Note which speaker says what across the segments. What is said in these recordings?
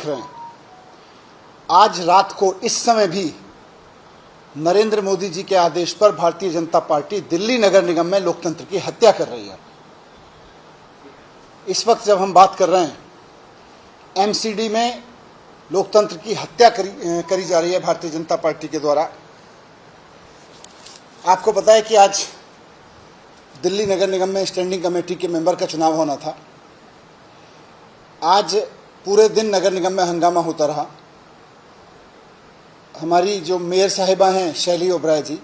Speaker 1: रहे हैं, आज रात को इस समय भी नरेंद्र मोदी जी के आदेश पर भारतीय जनता पार्टी दिल्ली नगर निगम में लोकतंत्र की हत्या कर रही है। इस वक्त जब हम बात कर रहे हैं, एमसीडी में लोकतंत्र की हत्या करी जा रही है भारतीय जनता पार्टी के द्वारा। आपको पता है कि आज दिल्ली नगर निगम में स्टैंडिंग कमेटी के मेंबर का चुनाव होना था। आज पूरे दिन नगर निगम में हंगामा होता रहा। हमारी जो मेयर साहिबा हैं शैली ओबराय जी,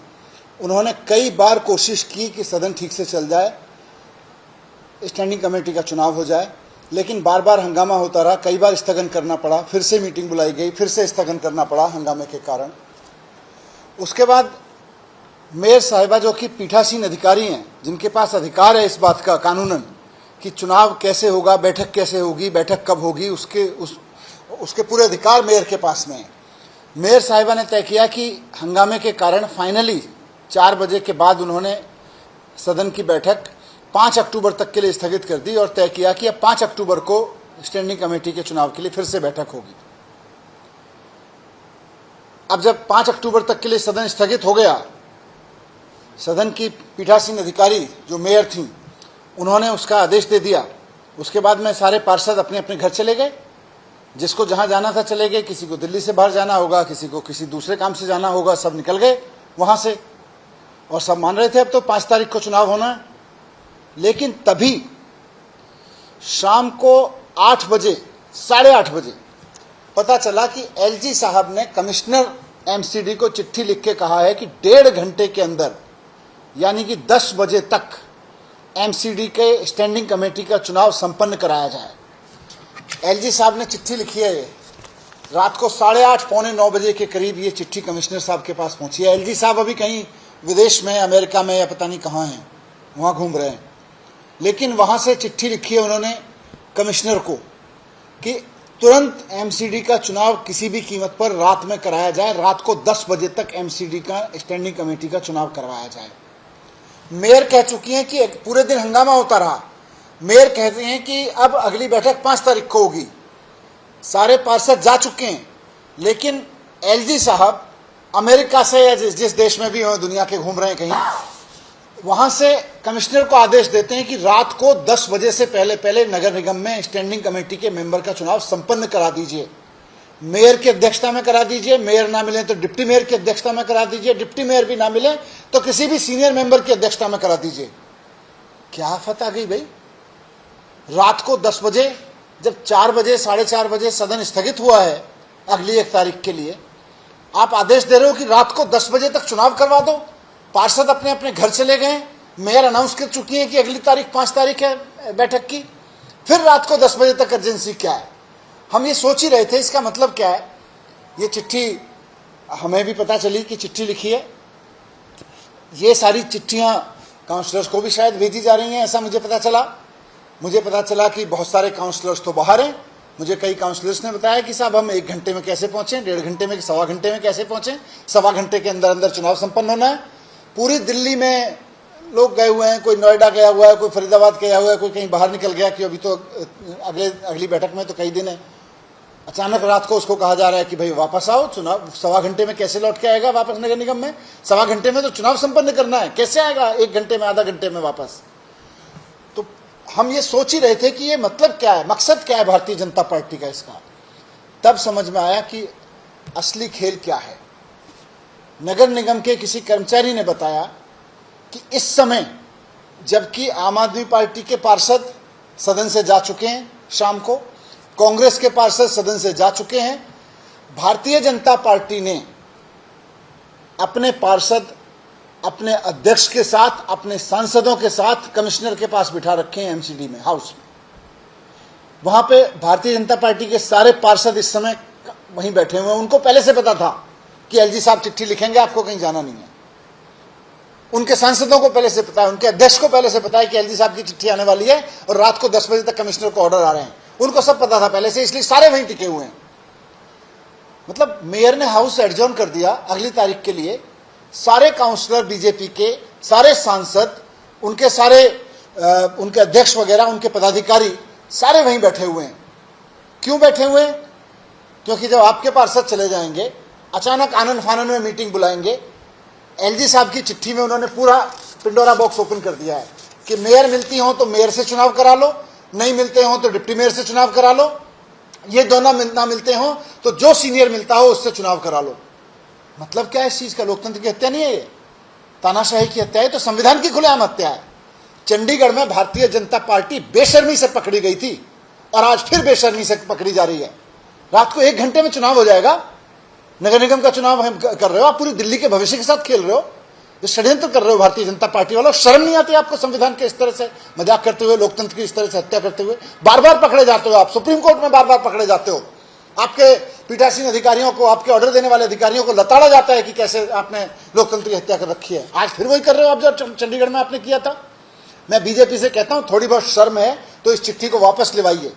Speaker 1: उन्होंने कई बार कोशिश की कि सदन ठीक से चल जाए, स्टैंडिंग कमेटी का चुनाव हो जाए, लेकिन बार बार हंगामा होता रहा। कई बार स्थगन करना पड़ा, फिर से मीटिंग बुलाई गई, फिर से स्थगन करना पड़ा हंगामे के कारण। उसके बाद मेयर साहिबा, जो कि पीठासीन अधिकारी हैं, जिनके पास अधिकार है इस बात का कानूनन कि चुनाव कैसे होगा, बैठक कैसे होगी, बैठक कब होगी, उसके पूरे अधिकार मेयर के पास में है। मेयर साहिबा ने तय किया कि हंगामे के कारण फाइनली 4 बजे के बाद उन्होंने सदन की बैठक 5 अक्टूबर तक के लिए स्थगित कर दी और तय किया कि अब 5 अक्टूबर को स्टैंडिंग कमेटी के चुनाव के लिए फिर से बैठक होगी। अब जब 5 अक्टूबर तक के लिए सदन स्थगित हो गया, सदन की पीठासीन अधिकारी जो मेयर थी, उन्होंने उसका आदेश दे दिया। उसके बाद में सारे पार्षद अपने अपने घर चले गए, जिसको जहां जाना था चले गए। किसी को दिल्ली से बाहर जाना होगा, किसी को किसी दूसरे काम से जाना होगा, सब निकल गए वहां से। और सब मान रहे थे अब तो 5 तारीख को चुनाव होना है। लेकिन तभी शाम को 8 बजे, 8:30 बजे पता चला कि एलजी साहब ने कमिश्नर एमसीडी को चिट्ठी लिख के कहा है कि 1.5 घंटे के अंदर, यानी कि 10 बजे तक एमसीडी के स्टैंडिंग कमेटी का चुनाव संपन्न कराया जाए। एलजी साहब ने चिट्ठी लिखी है। रात को 8:30 पौने 9 बजे के करीब ये चिट्ठी कमिश्नर साहब के पास पहुंची है। एलजी साहब अभी कहीं विदेश में, अमेरिका में या पता नहीं कहाँ हैं, वहाँ घूम रहे हैं। लेकिन वहाँ से चिट्ठी लिखी है उन्होंने कमिश्नर को कि तुरंत एमसीडी का चुनाव किसी भी कीमत पर रात में कराया जाए। रात को 10 बजे तक एमसीडी का स्टैंडिंग कमेटी का चुनाव करवाया जाए। मेयर कह चुकी हैं कि पूरे दिन हंगामा होता रहा। मेयर कहते हैं कि अब अगली बैठक 5 तारीख को होगी। सारे पार्षद जा चुके हैं, लेकिन एलजी साहब अमेरिका से या जिस देश में भी हो दुनिया के घूम रहे हैं कहीं, वहां से कमिश्नर को आदेश देते हैं कि रात को 10 बजे से पहले पहले नगर निगम में स्टैंडिंग कमेटी के मेंबर का चुनाव संपन्न करा दीजिए। मेयर की अध्यक्षता में करा दीजिए, मेयर ना मिले तो डिप्टी मेयर की अध्यक्षता में करा दीजिए, डिप्टी मेयर भी ना मिले तो किसी भी सीनियर मेंबर की अध्यक्षता में करा दीजिए। क्या आफत आ गई भाई। रात को 10 बजे, जब 4 बजे 4:30 बजे सदन स्थगित हुआ है अगली 1 तारीख के लिए, आप आदेश दे रहे हो कि रात को 10 बजे तक चुनाव करवा दो। पार्षद अपने अपने घर चले गए। मेयर अनाउंस कर चुकी है कि अगली तारीख 5 तारीख है बैठक की। फिर रात को 10 बजे तक अर्जेंसी क्या है? हम ये सोच ही रहे थे इसका मतलब क्या है। ये चिट्ठी हमें भी पता चली कि चिट्ठी लिखी है। ये सारी चिट्ठियां काउंसलर्स को भी शायद भेजी जा रही हैं, ऐसा मुझे पता चला कि बहुत सारे काउंसलर्स तो बाहर हैं। मुझे कई काउंसलर्स ने बताया कि साहब हम 1 घंटे में कैसे पहुंचे, 1.5 घंटे में, 1.25 घंटे में कैसे पहुंचे, 1.25 घंटे के अंदर अंदर चुनाव संपन्न होना है। पूरी दिल्ली में लोग गए हुए हैं, कोई नोएडा गया हुआ है, कोई फरीदाबाद गया हुआ है, कोई कहीं बाहर निकल गया कि अभी तो अगली बैठक में तो कई दिन है। अचानक रात को उसको कहा जा रहा है कि भाई वापस आओ, चुनाव 1.25 घंटे में कैसे लौट के आएगा वापस नगर निगम में? 1.25 घंटे में तो चुनाव संपन्न करना है, कैसे आएगा 1 घंटे में, आधा घंटे में वापस? तो हम ये सोच ही रहे थे कि ये मतलब क्या है, मकसद क्या है भारतीय जनता पार्टी का इसका। तब समझ में आया कि असली खेल क्या है। नगर निगम के किसी कर्मचारी ने बताया कि इस समय, जबकि आम आदमी पार्टी के पार्षद सदन से जा चुके हैं, शाम को कांग्रेस के पार्षद सदन से जा चुके हैं, भारतीय जनता पार्टी ने अपने पार्षद अपने अध्यक्ष के साथ, अपने सांसदों के साथ कमिश्नर के पास बिठा रखे हैं एमसीडी में, हाउस में। वहां पे भारतीय जनता पार्टी के सारे पार्षद इस समय वहीं बैठे हुए हैं। उनको पहले से पता था कि एलजी साहब चिट्ठी लिखेंगे, आपको कहीं जाना नहीं है। उनके सांसदों को पहले से पता है, उनके अध्यक्ष को पहले से पता है कि एलजी साहब की चिट्ठी आने वाली है और रात को 10 बजे तक कमिश्नर को ऑर्डर आ रहे हैं। उनको सब पता था पहले से, इसलिए सारे वहीं टिके हुए हैं। मतलब मेयर ने हाउस एडजॉर्न कर दिया अगली तारीख के लिए। सारे काउंसलर बीजेपी के, सारे सांसद, उनके सारे उनके अध्यक्ष वगैरह, उनके पदाधिकारी सारे वहीं बैठे हुए हैं। क्यों बैठे हुए हैं? क्योंकि जब आपके पार्षद चले जाएंगे, अचानक आनन फानन में मीटिंग बुलाएंगे। एलजी साहब की चिट्ठी में उन्होंने पूरा पिंडोरा बॉक्स ओपन कर दिया है कि मेयर मिलती हो तो मेयर से चुनाव करा लो, नहीं मिलते हो तो डिप्टी मेयर से चुनाव करा लो, ये दोनों ना मिलते हो तो जो सीनियर मिलता हो उससे चुनाव करा लो। मतलब क्या है इस चीज का? लोकतंत्र की हत्या नहीं है ये, तानाशाही की हत्या है। तो संविधान की खुलेआम हत्या है। चंडीगढ़ में भारतीय जनता पार्टी बेशर्मी से पकड़ी गई थी और आज फिर बेशर्मी से पकड़ी जा रही है। रात को 1 घंटे में चुनाव हो जाएगा। नगर निगम का चुनाव हम कर रहे हो, आप पूरी दिल्ली के भविष्य के साथ खेल रहे हो, जो षड्यंत्र कर रहे हो भारतीय जनता पार्टी वालों। शर्म नहीं आती आपको संविधान के इस तरह से मजाक करते हुए, लोकतंत्र की इस तरह से हत्या करते हुए? बार बार पकड़े जाते हो आप, सुप्रीम कोर्ट में बार बार पकड़े जाते हो। आपके पीठासीन अधिकारियों को, आपके ऑर्डर देने वाले अधिकारियों को लताड़ा जाता है कि कैसे आपने लोकतंत्र की हत्या कर रखी है। आज फिर वही कर रहे हो आप जो चंडीगढ़ में आपने किया था। मैं बीजेपी से कहता हूं, थोड़ी बहुत शर्म है तो इस चिट्ठी को वापस लेवाइए।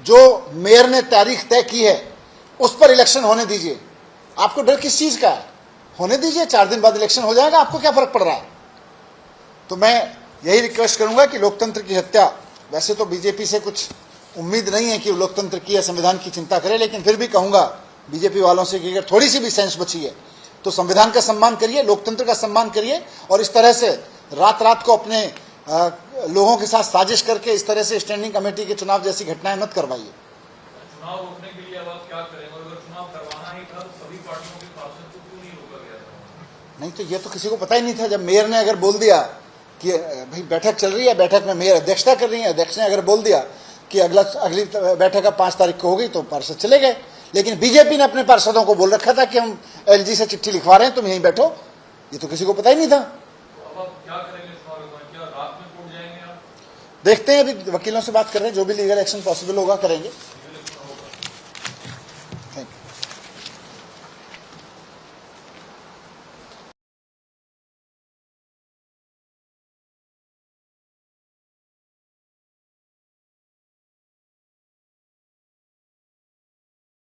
Speaker 1: जो मेयर ने तारीख तय की है उस पर इलेक्शन होने दीजिए। आपको डर किस चीज का है? होने दीजिए, 4 दिन बाद इलेक्शन हो जाएगा, आपको क्या फर्क पड़ रहा है? तो मैं यही रिक्वेस्ट करूंगा कि लोकतंत्र की हत्या, वैसे तो बीजेपी से कुछ उम्मीद नहीं है कि वो लोकतंत्र की या संविधान की चिंता करे, लेकिन फिर भी कहूंगा बीजेपी वालों से कि अगर थोड़ी सी भी सेंस बची है तो संविधान का सम्मान करिए, लोकतंत्र का सम्मान करिए, और इस तरह से रात रात को अपने लोगों के साथ साजिश करके इस तरह से स्टैंडिंग कमेटी के चुनाव जैसी घटनाएं मत करवाइए।
Speaker 2: चुनाव रोकने के लिए अब आप क्या करेंगे? और अगर चुनाव करवाना ही था तो सभी पार्टियों के पार्षद को क्यों नहीं रोका गया था?
Speaker 1: नहीं तो ये तो किसी को पता ही नहीं था। जब मेयर ने अगर बोल दिया कि भाई बैठक चल रही है, बैठक में मेयर अध्यक्षता कर रही है, अध्यक्ष ने अगर बोल दिया कि अगली बैठक अब 5 तारीख को होगी, तो पार्षद चले गए। लेकिन बीजेपी ने अपने पार्षदों को बोल रखा था कि हम एलजी से चिट्ठी लिखवा रहे हैं, तुम यहीं बैठो। ये तो किसी को पता ही नहीं था।
Speaker 2: तो अब आप क्या करेंगे? क्या रात में कोर्ट जाएंगे आप?
Speaker 1: देखते हैं, अभी वकीलों से बात कर रहे हैं, जो भी लीगल एक्शन पॉसिबल होगा करेंगे। Thank you.